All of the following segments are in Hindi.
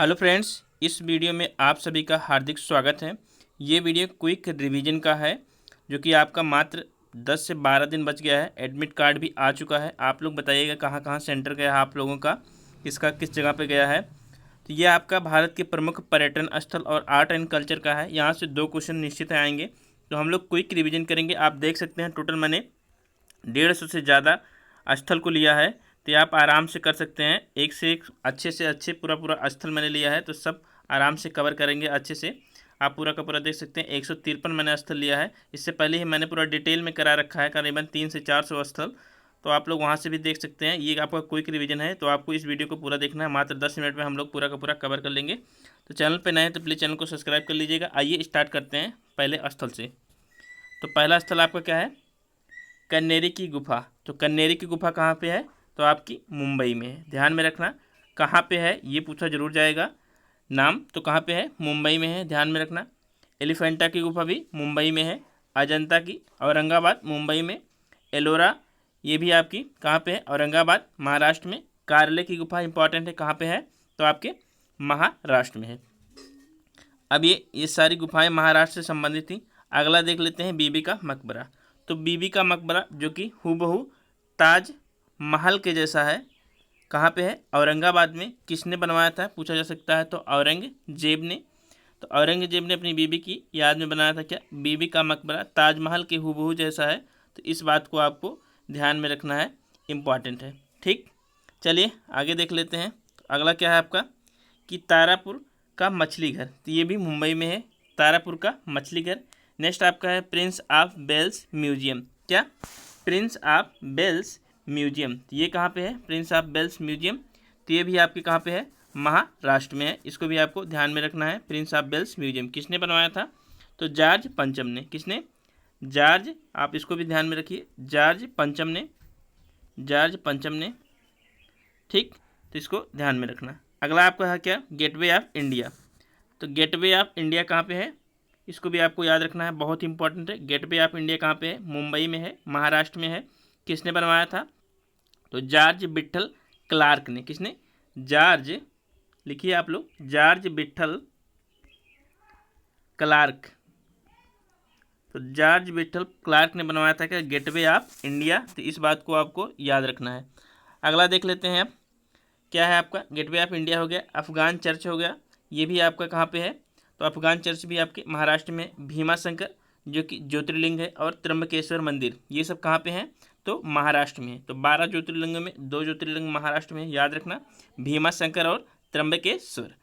हेलो फ्रेंड्स, इस वीडियो में आप सभी का हार्दिक स्वागत है। ये वीडियो क्विक रिवीजन का है जो कि आपका मात्र 10 से 12 दिन बच गया है। एडमिट कार्ड भी आ चुका है। आप लोग बताइएगा कहाँ कहाँ सेंटर गया है आप लोगों का, किसका किस जगह पे गया है। तो ये आपका भारत के प्रमुख पर्यटन स्थल और आर्ट एंड कल्चर का है। यहाँ से 2 क्वेश्चन निश्चित आएंगे, तो हम लोग क्विक रिविजन करेंगे। आप देख सकते हैं टोटल मैंने 150 से ज़्यादा स्थल को लिया है, तो आप आराम से कर सकते हैं। एक से एक अच्छे से अच्छे पूरा स्थल मैंने लिया है, तो सब आराम से कवर करेंगे अच्छे से। आप पूरा का पूरा देख सकते हैं 153 मैंने स्थल लिया है। इससे पहले ही मैंने पूरा डिटेल में करा रखा है, करीबन 300 से 400 स्थल, तो आप लोग वहाँ से भी देख सकते हैं। ये आपका क्विक रिवीजन है, तो आपको इस वीडियो को पूरा देखना है। मात्र 10 मिनट में हम लोग पूरा का पूरा कवर कर लेंगे। तो चैनल पर नए हैं तो प्लीज़ चैनल को सब्सक्राइब कर लीजिएगा। आइए स्टार्ट करते हैं पहले स्थल से। तो पहला स्थल आपका क्या है? कन्नेरी की गुफा। तो कन्नेरी की गुफा कहाँ पे है? तो आपकी मुंबई में है। ध्यान में रखना कहाँ पे है, ये पूछा जरूर जाएगा। नाम तो कहाँ पे है? मुंबई में है, ध्यान में रखना। एलिफेंटा की गुफा भी मुंबई में है। अजंता की औरंगाबाद मुंबई में। एलोरा ये भी आपकी कहाँ पे है? औरंगाबाद महाराष्ट्र में। कार्ले की गुफा इंपॉर्टेंट है, कहाँ पे है? तो आपके महाराष्ट्र में है। अब ये सारी गुफाएं महाराष्ट्र से संबंधित थी। अगला देख लेते हैं बीबी का मकबरा। तो बीबी का मकबरा जो कि हूबहू ताज महल के जैसा है, कहाँ पे है? औरंगाबाद में। किसने बनवाया था पूछा जा सकता है, तो औरंगजेब ने। तो औरंगजेब ने अपनी बीबी की याद में बनाया था क्या? बीबी का मकबरा ताजमहल के हूबहू जैसा है। तो इस बात को आपको ध्यान में रखना है, इम्पॉर्टेंट है। ठीक, चलिए आगे देख लेते हैं। अगला क्या है आपका कि तारापुर का मछली घर। तो ये भी मुंबई में है, तारापुर का मछली घर। नेक्स्ट आपका है प्रिंस ऑफ वेल्स म्यूजियम। क्या? Prince of Wales museum. तो ये कहाँ पे है? Prince of Wales museum. तो ये भी आपके कहाँ पे है? महाराष्ट्र में है। इसको भी आपको ध्यान में रखना है। प्रिंस ऑफ वेल्स म्यूजियम किसने बनवाया था? तो जॉर्ज पंचम ने। किसने? जॉर्ज, आप इसको भी ध्यान में रखिए, जॉर्ज पंचम ने। जॉर्ज पंचम ने। ठीक, तो इसको ध्यान में रखना। अगला आपका है क्या? Gateway of India. तो गेटवे ऑफ इंडिया कहाँ पे है? इसको भी आपको याद रखना है, बहुत इंपॉर्टेंट है। गेटवे ऑफ इंडिया कहाँ पे है? मुंबई में है, महाराष्ट्र में है। किसने बनवाया था? तो जॉर्ज विट्ठल क्लार्क ने। किसने? जॉर्ज, लिखिए आप लोग, जॉर्ज विट्ठल क्लार्क। तो जॉर्ज विट्ठल क्लार्क ने बनवाया था क्या? Gateway of India. तो इस बात को आपको याद रखना है। अगला देख लेते हैं आप, क्या है आपका? गेटवे ऑफ इंडिया हो गया। अफगान चर्च हो गया, ये भी आपका कहाँ पे है? तो अफगान चर्च भी आपके महाराष्ट्र में। भीमा शंकर जो कि ज्योतिर्लिंग है, और त्र्यंबकेश्वर मंदिर, ये सब कहाँ पे हैं? तो महाराष्ट्र में है। तो 12 ज्योतिर्लिंगों में 2 ज्योतिर्लिंग महाराष्ट्र में, याद रखना, भीमा शंकर और त्र्यंबकेश्वर।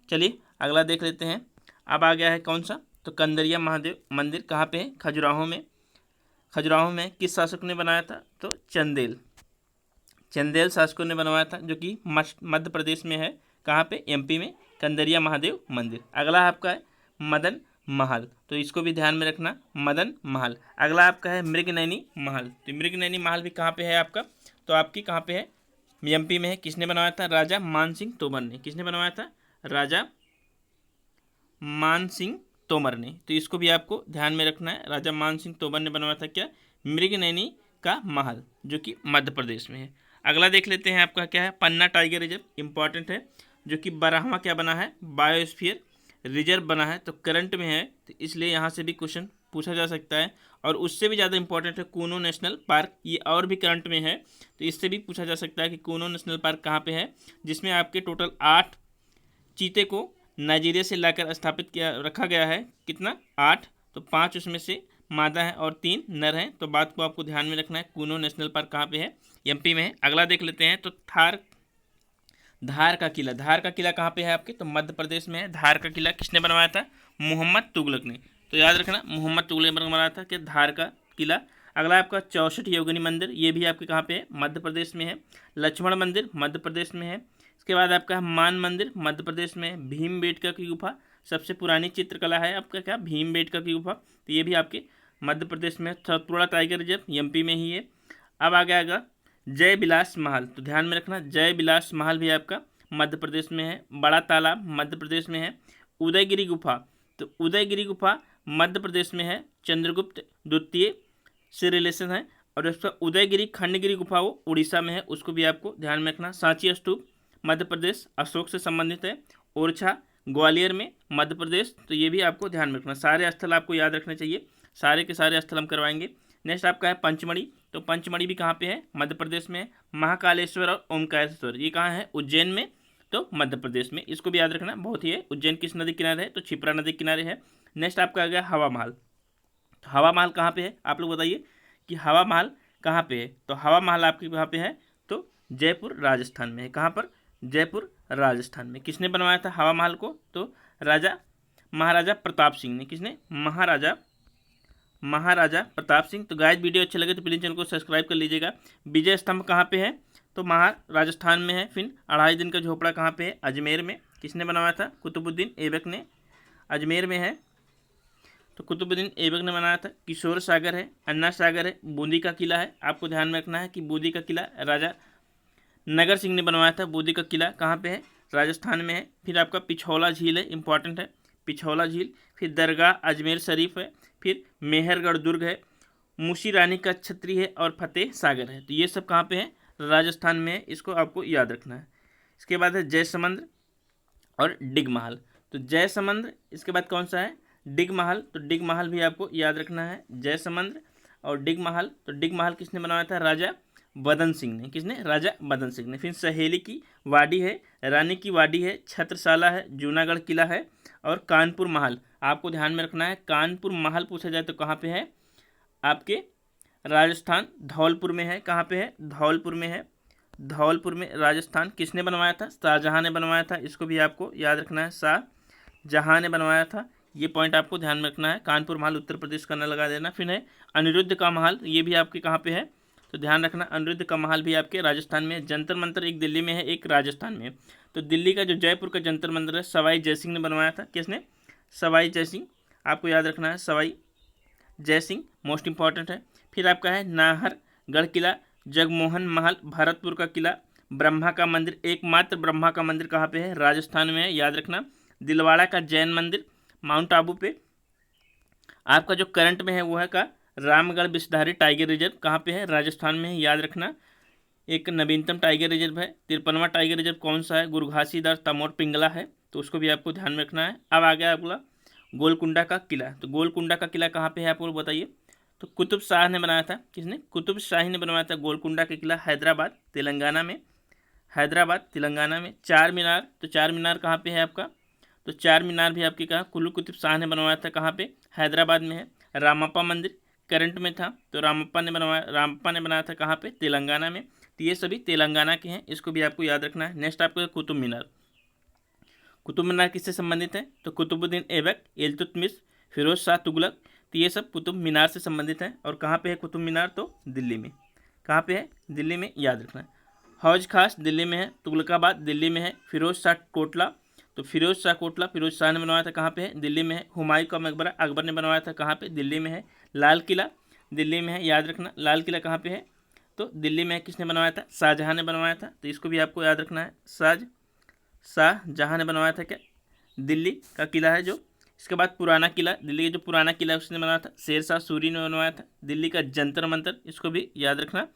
चलिए अगला देख लेते हैं। अब आ गया है कौन सा? तो कंदरिया महादेव मंदिर कहाँ पे है? खजुराहो में। खजुराहो में किस शासक ने बनाया था? तो चंदेल। चंदेल शासकों ने बनवाया था, जो कि मध्य प्रदेश में है। कहाँ पे? एमपी में। कंदरिया महादेव मंदिर। अगला आपका है मदन महल, तो इसको भी ध्यान में रखना, मदन महल। अगला आपका है मृगनयनी महल। तो मृगनयनी महल भी कहाँ पे है आपका? तो आपकी कहाँ पे है? एमपी में है। किसने बनवाया था? राजा मानसिंह तोमर ने। किसने बनवाया था? राजा मानसिंह तोमर ने। तो इसको भी आपको ध्यान में रखना है, राजा मानसिंह तोमर ने बनवाया था क्या? मृगनयनी का महल, जो कि मध्य प्रदेश में है। अगला देख लेते हैं आपका क्या है? पन्ना टाइगर रिजर्व, इंपॉर्टेंट है, जो कि 12वां क्या बना है? बायोस्फीयर रिजर्व बना है। तो करंट में है, तो इसलिए यहाँ से भी क्वेश्चन पूछा जा सकता है। और उससे भी ज़्यादा इंपॉर्टेंट है कूनो नेशनल पार्क, ये और भी करंट में है, तो इससे भी पूछा जा सकता है कि कूनो नेशनल पार्क कहाँ पे है, जिसमें आपके टोटल 8 चीते को नाइजीरिया से लाकर स्थापित किया रखा गया है। कितना? 8। तो 5 उसमें से मादा है और 3 नर हैं। तो बात को आपको ध्यान में रखना है। कूनो नेशनल पार्क कहाँ पे है? एमपी में है। अगला देख लेते हैं, तो धार का किला। धार का किला कहाँ पे है आपके? तो मध्य प्रदेश में है। धार का किला किसने बनवाया था? मोहम्मद तुगलक ने। तो याद रखना, मोहम्मद तुगलक ने बनवाया था कि धार का किला। अगला आपका 64 योगिनी मंदिर, ये भी आपके कहाँ पे है? मध्य प्रदेश में है। लक्ष्मण मंदिर मध्य प्रदेश में है। इसके बाद आपका मान मंदिर मध्य प्रदेश में है। भीमबेटका की गुफा, सबसे पुरानी चित्रकला है आपका क्या? भीमबेटका की गुफा, तो ये भी आपके मध्य प्रदेश में है। सतपुड़ा टाइगर रिजर्व एमपी में ही है। अब आ गया जय विलास महल, तो ध्यान में रखना, जय विलास महल भी आपका मध्य प्रदेश में है। बड़ा तालाब मध्य प्रदेश में है। उदयगिरी गुफा, तो उदयगिरी गुफा मध्य प्रदेश में है। चंद्रगुप्त द्वितीय से रिलेशन है। और उसका उदयगिरी खंडगिरी गुफा वो उड़ीसा में है, उसको भी आपको ध्यान में रखना। सांची स्तूप मध्य प्रदेश, अशोक से संबंधित है। ओरछा ग्वालियर में मध्य प्रदेश। तो ये भी आपको ध्यान में रखना, सारे स्थल आपको याद रखने चाहिए, सारे के सारे स्थल हम करवाएंगे। नेक्स्ट आपका है पंचमढ़ी, तो पंचमढ़ी भी कहाँ पे है? मध्य प्रदेश में है। महाकालेश्वर और ओमकारेश्वर ये कहाँ है? उज्जैन में, तो मध्य प्रदेश में। इसको भी याद रखना, बहुत ही है। उज्जैन किस नदी किनारे है? तो क्षिप्रा नदी किनारे है। नेक्स्ट आपका आ गया हवा महल, तो हवा महल कहाँ पे है? आप लोग बताइए कि हवा महल कहाँ पे है? तो हवा महल आपके कहाँ पे है? तो जयपुर राजस्थान में है। कहाँ पर? जयपुर राजस्थान में। किसने बनवाया था हवा महल को? तो महाराजा प्रताप सिंह ने। किसने? महाराजा प्रताप सिंह। तो गाइस वीडियो अच्छे लगे तो प्लीज़ चैनल को सब्सक्राइब कर लीजिएगा। विजय स्तंभ कहाँ पे है? तो राजस्थान में है। फिर 2.5 दिन का झोपड़ा कहाँ पे है? अजमेर में। किसने बनवाया था? कुतुबुद्दीन ऐबक ने, अजमेर में है। तो कुतुबुद्दीन ऐबक ने बनाया था। किशोर सागर है, अन्ना सागर है, बूंदी का किला है। आपको ध्यान में रखना है कि बूंदी का किला राजा नगर सिंह ने बनवाया था। बूंदी का किला कहाँ पे है? राजस्थान में है। फिर आपका पिछौला झील है, इंपॉर्टेंट है पिछौला झील। फिर दरगाह अजमेर शरीफ है। फिर मेहरगढ़ दुर्ग है, मूसी रानी का छत्री है और फतेह सागर है। तो ये सब कहाँ पे है? राजस्थान में है। इसको आपको याद रखना है। इसके बाद है जयसमंद और डिगमहल। तो जयसमंद, इसके बाद कौन सा है? डिगमहल। तो डिगमहल भी आपको याद रखना है। जयसमंद और डिगमहल। तो डिगमहल किसने बनवाया था? राजा बदन सिंह ने। किसने? राजा बदन सिंह ने। फिर सहेली की वाडी है, रानी की वाडी है, छत्रसाला है, जूनागढ़ किला है और कानपुर महल। आपको ध्यान में रखना है, कानपुर महल पूछा जाए तो कहाँ पे है? आपके राजस्थान धौलपुर में है। कहाँ पे है? धौलपुर में है। धौलपुर में राजस्थान। किसने बनवाया था? शाहजहाँ ने बनवाया था। इसको भी आपको याद रखना है, शाहजहाँ ने बनवाया था। ये पॉइंट आपको ध्यान में रखना है। कानपुर महल उत्तर प्रदेश का न लगा देना। फिर है अनिरुद्ध का महल, ये भी आपके कहाँ पे है? तो ध्यान रखना, अनिरुद्ध का महल भी आपके राजस्थान में है। जंतर मंतर एक दिल्ली में है, एक राजस्थान में है। तो दिल्ली का जो जयपुर का जंतर मंतर है, सवाई जयसिंह ने बनवाया था। किसने? सवाई जयसिंह। आपको याद रखना है, सवाई जयसिंह मोस्ट इंपॉर्टेंट है। फिर आपका है नाहरगढ़ किला, जगमोहन महल, भरतपुर का किला, ब्रह्मा का मंदिर, एकमात्र ब्रह्मा का मंदिर कहाँ पे है? राजस्थान में है, याद रखना। दिलवाड़ा का जैन मंदिर माउंट आबू पे। आपका जो करंट में है वो है का रामगढ़ विषधारी टाइगर रिजर्व, कहाँ पे है? राजस्थान में है, याद रखना। एक नवीनतम टाइगर रिजर्व है। 53वां टाइगर रिजर्व कौन सा है? गुरु घासीदास तमोर पिंगला है। तो उसको भी आपको ध्यान में रखना है। अब आ गया अगला गोलकुंडा का किला। तो गोलकुंडा का किला कहाँ पे है? आपको बताइए। तो कुतुब शाह ने बनाया था। किसने? कुतुब शाही ने बनवाया था गोलकुंडा का किला, हैदराबाद तेलंगाना में। हैदराबाद तेलंगाना में। चार मीनार, तो चार मीनार कहाँ पे है आपका? तो चार मीनार भी आपके कहाँ? कुल्लू कुतुब शाह ने बनवाया था। कहाँ पे? हैदराबाद में है। रामप्पा मंदिर करंट में था, तो रामप्पा ने बनाया था। कहाँ पे? तेलंगाना में। तो ये सभी तेलंगाना के हैं, इसको भी आपको याद रखना है। नेक्स्ट आपको कुतुब मीनार। कुतुब मीनार किससे संबंधित है? तो कुतुबुद्दीन ऐबक, इल्तुतमिश, फिरोज शाह तुगलक। तो ये सब कुतुब मीनार से संबंधित है। और कहाँ पे है कुतुब मीनार? तो दिल्ली में। कहाँ पे है? दिल्ली में, याद रखना है। हौज खास दिल्ली में है, तुगलकाबाद दिल्ली में है, फिरोज शाह कोटला। तो फिरोज शाह कोटला फिरोज शाह ने बनवाया था। कहाँ पे है? दिल्ली में है। हुमायूं का मकबरा अकबर ने बनवाया था। कहाँ पे? दिल्ली में है। लाल किला दिल्ली में है, याद रखना। लाल किला कहाँ पे है? तो दिल्ली में है। किसने बनवाया था? शाहजहाँ ने बनवाया था। तो इसको भी आपको याद रखना है, शाहजहाँ ने बनवाया था। क्या? दिल्ली का किला है जो। इसके बाद पुराना किला, दिल्ली का जो पुराना किला है उसने बनवाया था, शेरशाह सूरी ने बनवाया था। दिल्ली का जंतर मंतर, इसको भी याद रखना।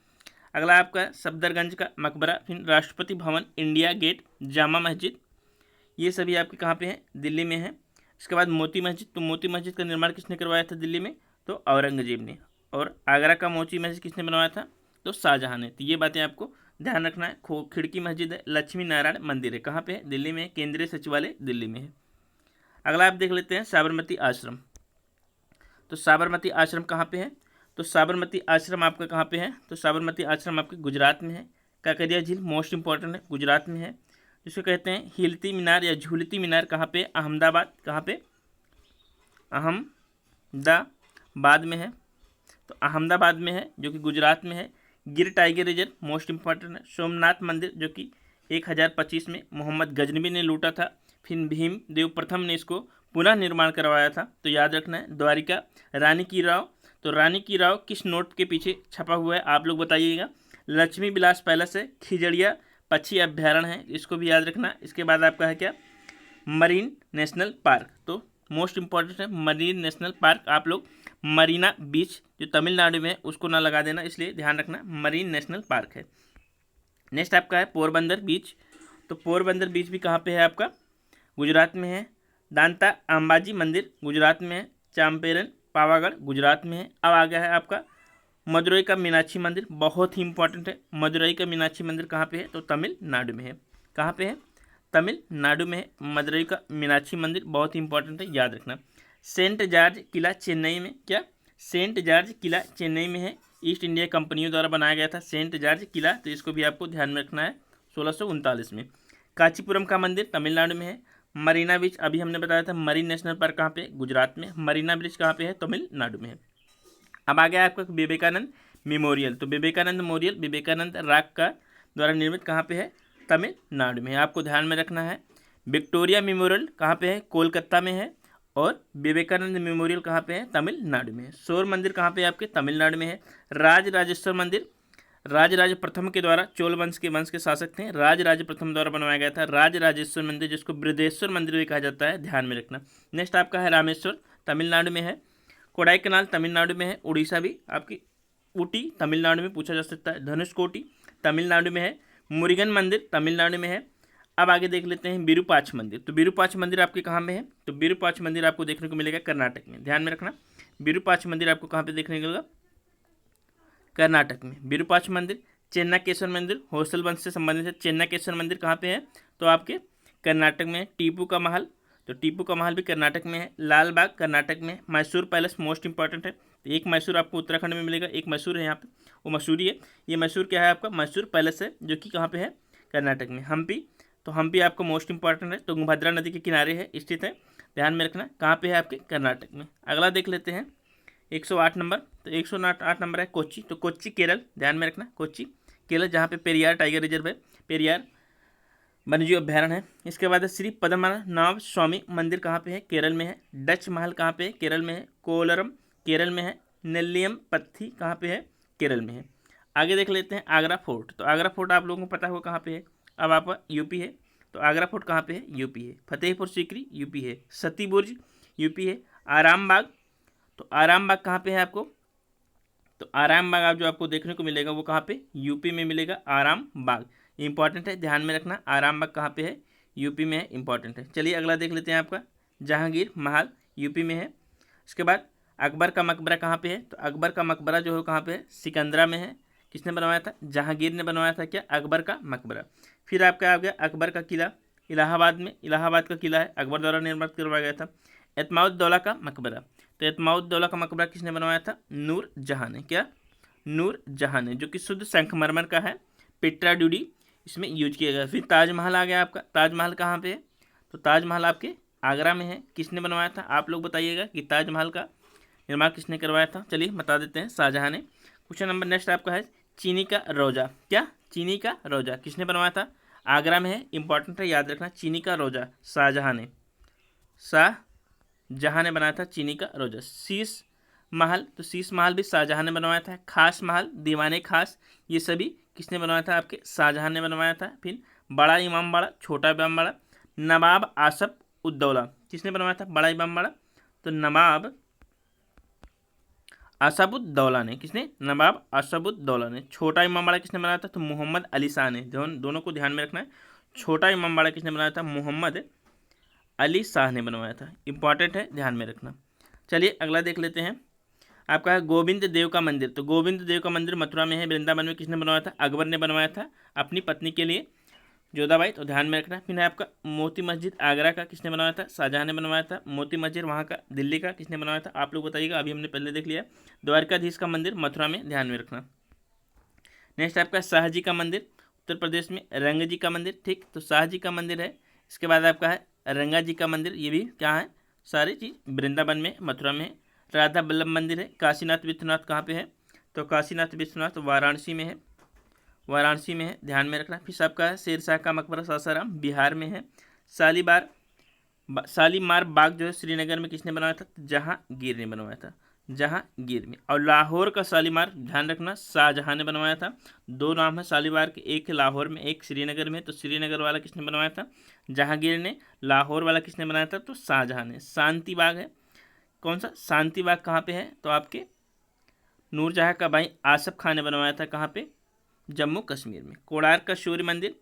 अगला आपका सफदरगंज का मकबरा, फिर राष्ट्रपति भवन, इंडिया गेट, जामा मस्जिद, ये सभी आपके कहाँ पे हैं? दिल्ली में है। इसके बाद मोती मस्जिद, तो मोती मस्जिद का निर्माण किसने करवाया था दिल्ली में? तो औरंगजेब ने। और आगरा का मोती मस्जिद किसने बनवाया था? तो शाहजहाँ ने। तो ये बातें आपको ध्यान रखना है। खिड़की मस्जिद है, लक्ष्मी नारायण मंदिर है, कहाँ पे है? दिल्ली में है। केंद्रीय सचिवालय दिल्ली में है। अगला आप देख लेते हैं साबरमती आश्रम। तो साबरमती आश्रम कहाँ पे है? तो साबरमती आश्रम आपका कहाँ पे है? तो साबरमती आश्रम आपके गुजरात में है। काकरिया झील मोस्ट इंपॉर्टेंट है, गुजरात में है। जिसको कहते हैं हिलती मीनार या झूलती मीनार, कहाँ पे? अहमदाबाद। कहाँ पे? अहमदाबाद में है। तो अहमदाबाद में है जो कि गुजरात में है। गिर टाइगर रिजर्व मोस्ट इंपॉर्टेंट है। सोमनाथ मंदिर जो कि 1025 में मोहम्मद गजनबी ने लूटा था, फिर भीम देव प्रथम ने इसको पुनः निर्माण करवाया था। तो याद रखना है। द्वारिका रानी की राव, तो रानी की राव किस नोट के पीछे छपा हुआ है आप लोग बताइएगा? लक्ष्मी विलास पैलेस है। खिजड़िया पक्षी अभ्यारण्य है, इसको भी याद रखना। इसके बाद आपका है क्या? Marine national park. तो मोस्ट इंपॉर्टेंट है मरीन नेशनल पार्क। आप लोग मरीना बीच जो तमिलनाडु में है उसको ना लगा देना, इसलिए ध्यान रखना मरीन नेशनल पार्क है। नेक्स्ट आपका है पोरबंदर बीच। तो पोरबंदर बीच भी कहाँ पे है आपका? गुजरात में है। दांता अंबाजी मंदिर गुजरात में है। चांपेरन पावागढ़ गुजरात में है। अब आ गया है आपका मदुरई का मीनाक्षी मंदिर, बहुत ही इंपॉर्टेंट है। मदुरई का मीनाक्षी मंदिर कहाँ पे है? तो तमिलनाडु में है। कहाँ पे है? तमिलनाडु में है। मदुरई का मीनाक्षी मंदिर बहुत ही इंपॉर्टेंट है, याद रखना। सेंट जॉर्ज किला चेन्नई में, क्या सेंट जॉर्ज किला चेन्नई में है। ईस्ट इंडिया कंपनियों द्वारा बनाया गया था सेंट जॉर्ज किला, तो इसको भी आपको ध्यान में रखना है। 1639 में। कांचीपुरम का मंदिर तमिलनाडु में है। मरीना बीच अभी हमने बताया था, मरीन नेशनल पार्क कहाँ पे? गुजरात में। मरीना ब्रिज कहाँ पे है? तमिलनाडु में है। अब आ गया आपका विवेकानंद मेमोरियल, तो विवेकानंद मेमोरियल विवेकानंद रॉक का द्वारा निर्मित कहाँ पे है? तमिलनाडु में है, आपको ध्यान में रखना है। विक्टोरिया मेमोरियल कहाँ पे है? कोलकाता में है। और विवेकानंद मेमोरियल कहाँ पे है? तमिलनाडु में है। सौर मंदिर कहाँ पे है आपके? तमिलनाडु में है। राजराजेश्वर मंदिर राजराज प्रथम के द्वारा, चोल वंश के शासक थे, राजराज प्रथम द्वारा बनवाया गया था राजराजेश्वर मंदिर, जिसको बृहदेश्वर मंदिर भी कहा जाता है, ध्यान में रखना। नेक्स्ट आपका है रामेश्वर, तमिलनाडु में है। कोडाईकनाल तमिलनाडु में है। उड़ीसा भी आपकी ऊटी तमिलनाडु में पूछा जा सकता है। धनुषकोटी तमिलनाडु में है। मुरुगन मंदिर तमिलनाडु में है। अब आगे देख लेते हैं विरूपाक्ष मंदिर, तो विरूपाक्ष मंदिर आपके कहाँ में है? तो विरूपाक्ष मंदिर आपको देखने को मिलेगा कर्नाटक में, ध्यान में रखना। विरूपाक्ष मंदिर आपको कहाँ पे देखने को मिलेगा? कर्नाटक में। विरूपाक्ष मंदिर। चेन्नाकेश्वर मंदिर होयसल वंश से संबंधित है। चेन्नाकेश्वर मंदिर कहाँ पे है? तो आपके कर्नाटक में है। टीपू का महल, तो टीपू का महल भी कर्नाटक में है। लाल बाग कर्नाटक में है। मैसूर पैलेस मोस्ट इंपॉर्टेंट है, तो एक मैसूर आपको उत्तराखंड में मिलेगा, एक मैसूर है यहाँ पे, वो मसूरी है। ये मैसूर क्या है आपका? मैसूर पैलेस है, जो कि कहाँ पे है? कर्नाटक में। हम्पी, तो हम्पी आपको मोस्ट इंपॉर्टेंट है, तुंगभद्रा नदी के किनारे है, स्थित है, ध्यान में रखना। कहाँ पे है? आपके कर्नाटक में। अगला देख लेते हैं 108 नंबर, तो 108 नंबर है कोच्चि, तो कोच्चि केरल, ध्यान में रखना। कोच्चि केरल, जहाँ पे पेरियार टाइगर रिजर्व है, पेरियार वन्यजीव अभ्यारण्य है। इसके बाद श्री पद्मनाभ स्वामी मंदिर कहाँ पे है? केरल में है। डच महल कहाँ पे है? केरल में है। कोलरम केरल में है। नेल्लियम पत्थी कहाँ पे है? केरल में है। आगे देख लेते हैं आगरा फोर्ट, तो आगरा फोर्ट आप लोगों को पता होगा कहाँ पे है। अब आप यूपी है, तो आगरा फोर्ट कहाँ पे है? यूपी है। फतेहपुर सीकरी यूपी है। सती बुर्ज यूपी है। आराम बाग, तो आराम बाग कहाँ पे है आपको? तो आराम बाग आप जो आपको देखने को मिलेगा वो कहाँ पे? यूपी में मिलेगा। आराम बाग इंपॉर्टेंट है, ध्यान में रखना। आराम बाग कहाँ पे है? यूपी में है, इंपॉर्टेंट है। चलिए अगला देख लेते हैं आपका जहांगीर महल, यूपी में है। इसके बाद अकबर का मकबरा कहाँ पे है? तो अकबर का मकबरा जो है कहाँ पे है? सिकंदरा में है। किसने बनवाया था? जहांगीर ने बनवाया था, क्या? अकबर का मकबरा। फिर आपका आ गया अकबर का किला इलाहाबाद में, इलाहाबाद का किला है, अकबर द्वारा निर्मित करवाया गया था। एतमाउद्दौला का मकबरा, तो एतमाउद्दौला का मकबरा किसने बनवाया था? नूर जहाँ ने, क्या? नूर जहाँ ने, जो कि शुद्ध संगमरमर का है, पेट्रा ड्यूडी इसमें यूज किया गया। फिर ताजमहल आ गया आपका, ताजमहल कहाँ पे है? तो ताजमहल आपके आगरा में है। किसने बनवाया था? आप लोग बताइएगा कि ताजमहल का निर्माण किसने करवाया था? चलिए बता देते हैं, शाहजहाँ ने। क्वेश्चन नंबर नेक्स्ट आपका है चीनी का रोजा, क्या? चीनी का रोजा किसने बनवाया था? आगरा में है, इंपॉर्टेंट है, याद रखना। चीनी का रोजा शाहजहाँ ने, शाहजहाँ ने बनाया था चीनी का रोजा। शीश महल, तो शीश महल भी शाहजहाँ ने बनवाया था। खास महल, दीवाने खास, ये सभी किसने बनवाया था? आपके शाहजहाँ ने बनवाया था। फिर बड़ा इमाम बाड़ा, छोटा इमाम बाड़ा। नवाब आसफ उद्दौला किसने बनवाया था? बड़ा इमाम बाड़ा, तो नवाब आसफुद्दौला ने। किसने? नवाब आसफुद्दौला ने। छोटा इमामबाड़ा किसने बनाया था? तो मोहम्मद अली शाह ने। दोनों को ध्यान में रखना है। छोटा इमामबाड़ा किसने बनाया था? मोहम्मद अली शाह ने बनवाया था, इंपॉर्टेंट है, ध्यान में रखना। चलिए अगला देख लेते हैं, आपका है गोविंद देव का मंदिर, तो गोविंद देव का मंदिर मथुरा में है, वृंदावन में। किसने बनवाया था? अकबर ने बनवाया था अपनी पत्नी के लिए, जोधाबाई, तो ध्यान में रखना। फिर है आपका मोती मस्जिद आगरा का, किसने बनवाया था? शाहजहाँ ने बनवाया था। मोती मस्जिद वहाँ का दिल्ली का, किसने बनवाया था? आप लोग बताइएगा, अभी हमने पहले देख लिया। द्वारकाधीश का मंदिर मथुरा में, ध्यान में रखना। नेक्स्ट आपका शाहजी का मंदिर उत्तर प्रदेश में, रंग जी का मंदिर, ठीक, तो शाहजी का मंदिर है। इसके बाद आपका है रंगा जी का मंदिर, ये भी क्या है? सारी चीज़ वृंदावन में, मथुरा में है। राधा वल्लभ मंदिर है। काशीनाथ विश्वनाथ कहाँ पे है? तो काशीनाथ विश्वनाथ वाराणसी में है, वाराणसी में है, ध्यान में रखना। फिर आपका है शेरशाह का मकबरा सासाराम, बिहार में है। शालीमार बाग जो है श्रीनगर में, किसने बनवाया था? जहांगीर ने बनवाया था, जहांगीर में। और लाहौर का शालीमार, ध्यान रखना, शाहजहाँ ने बनवाया था। दो नाम है शालीमार के, एक लाहौर में, एक श्रीनगर में, तो श्रीनगर वाला किसने बनवाया था? जहांगीर ने। लाहौर वाला किसने बनाया था? तो शाहजहाँ ने। शांति बाग है, कौन सा? शांति बाग कहाँ पे है? तो आपके नूरजहाँ का भाई आसफ खान ने बनवाया था, कहाँ पे? जम्मू कश्मीर में। कोणार्क का सूर्य मंदिर,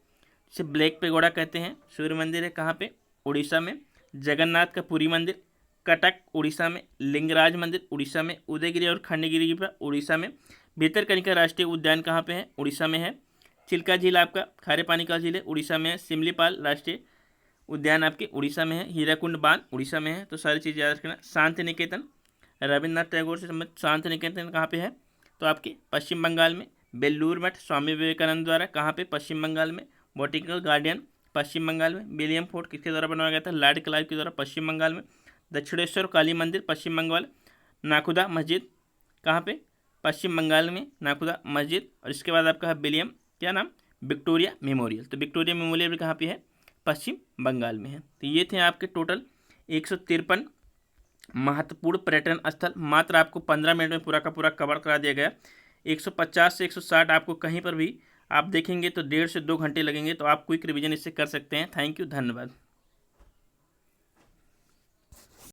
जिसे ब्लैक पेगोडा कहते हैं, सूर्य मंदिर है, कहाँ पे? उड़ीसा में, जगन्नाथ का पुरी मंदिर, कटक उड़ीसा में, लिंगराज मंदिर उड़ीसा में, उदयगिरी और खंडगिरी उड़ीसा में, भितरकनिका राष्ट्रीय उद्यान कहाँ पे है, उड़ीसा में है, चिल्का झील आपका खारे पानी का झील है, उड़ीसा में है, सिमलीपाल राष्ट्रीय उद्यान आपके उड़ीसा में है, हीराकुंड बांध उड़ीसा में है। तो सारी चीज़ याद रखना। शांति निकेतन रविन्द्रनाथ टैगोर से संबंधित शांति निकेतन कहाँ पे है, तो आपके पश्चिम बंगाल में। बेल्लूर मठ स्वामी विवेकानंद द्वारा कहाँ पे, पश्चिम बंगाल में। बॉटेनिकल गार्डन पश्चिम बंगाल में। विलियम फोर्ट किसके द्वारा बनवाया गया था, लॉर्ड क्लाइव के द्वारा, पश्चिम बंगाल में। दक्षिणेश्वर काली मंदिर पश्चिम बंगाल। नाखुदा मस्जिद कहाँ पे, पश्चिम बंगाल में, नाखुदा मस्जिद। और इसके बाद आपका है विलियम क्या नाम, विक्टोरिया मेमोरियल। तो विक्टोरिया मेमोरियल भी कहाँ पे है, पश्चिम बंगाल में है। तो ये थे आपके टोटल 153 महत्वपूर्ण पर्यटन स्थल। मात्र आपको 15 मिनट में पूरा का पूरा कवर करा दिया गया। 150 से 160 आपको कहीं पर भी आप देखेंगे तो 1.5 से 2 घंटे लगेंगे। तो आप क्विक रिवीजन इससे कर सकते हैं। थैंक यू, धन्यवाद।